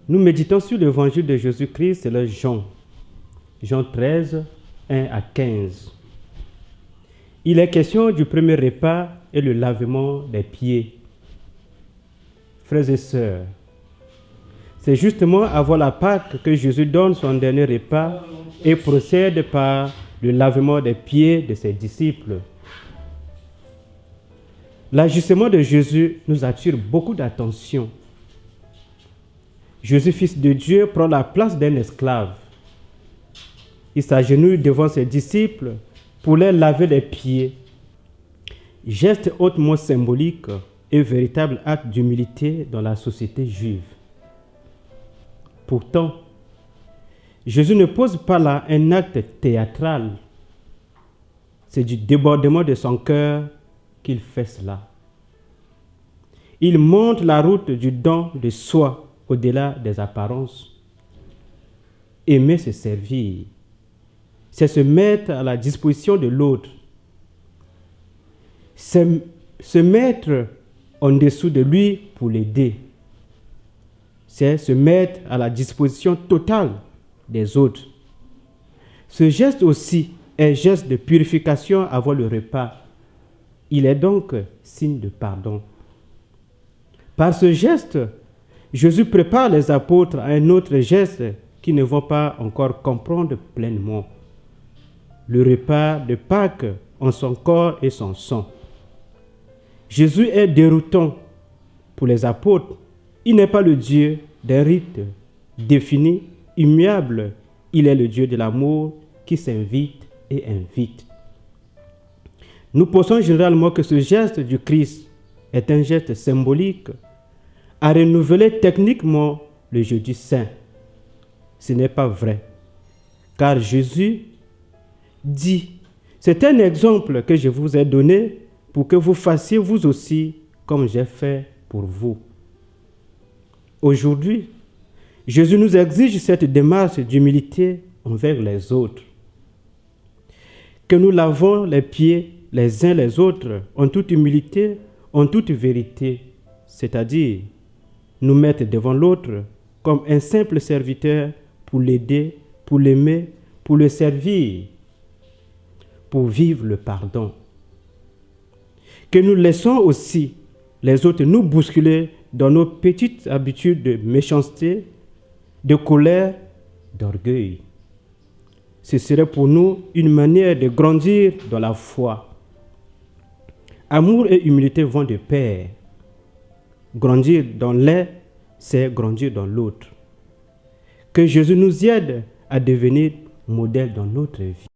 Nous méditons sur l'évangile de Jésus-Christ, c'est le Jean 13, 1 à 15. Il est question du premier repas et le lavement des pieds. Frères et sœurs, c'est justement avant la Pâque que Jésus donne son dernier repas et procède par le lavement des pieds de ses disciples. L'agissement de Jésus nous attire beaucoup d'attention. Jésus, fils de Dieu, prend la place d'un esclave. Il s'agenouille devant ses disciples pour leur laver les pieds. Geste hautement symbolique et véritable acte d'humilité dans la société juive. Pourtant, Jésus ne pose pas là un acte théâtral. C'est du débordement de son cœur qu'il fait cela. Il montre la route du don de soi au-delà des apparences. Aimer se servir, c'est se mettre à la disposition de l'autre. C'est se mettre en dessous de lui pour l'aider. C'est se mettre à la disposition totale des autres. Ce geste aussi est geste de purification avant le repas. Il est donc signe de pardon. Par ce geste, Jésus prépare les apôtres à un autre geste qu'ils ne vont pas encore comprendre pleinement. Le repas de Pâques en son corps et son sang. Jésus est déroutant pour les apôtres. Il n'est pas le Dieu d'un rite défini, immuable. Il est le Dieu de l'amour qui s'invite et invite. Nous pensons généralement que ce geste du Christ est un geste symbolique à renouveler techniquement le jeudi saint. Ce n'est pas vrai, car Jésus dit, c'est un exemple que je vous ai donné pour que vous fassiez vous aussi comme j'ai fait pour vous. Aujourd'hui, Jésus nous exige cette démarche d'humilité envers les autres. Que nous lavons les pieds les uns les autres en toute humilité, en toute vérité, c'est-à-dire nous mettre devant l'autre comme un simple serviteur pour l'aider, pour l'aimer, pour le servir, pour vivre le pardon. Que nous laissons aussi les autres nous bousculer dans nos petites habitudes de méchanceté, de colère, d'orgueil. Ce serait pour nous une manière de grandir dans la foi. Amour et humilité vont de pair. Grandir dans l'un, c'est grandir dans l'autre. Que Jésus nous aide à devenir modèle dans notre vie.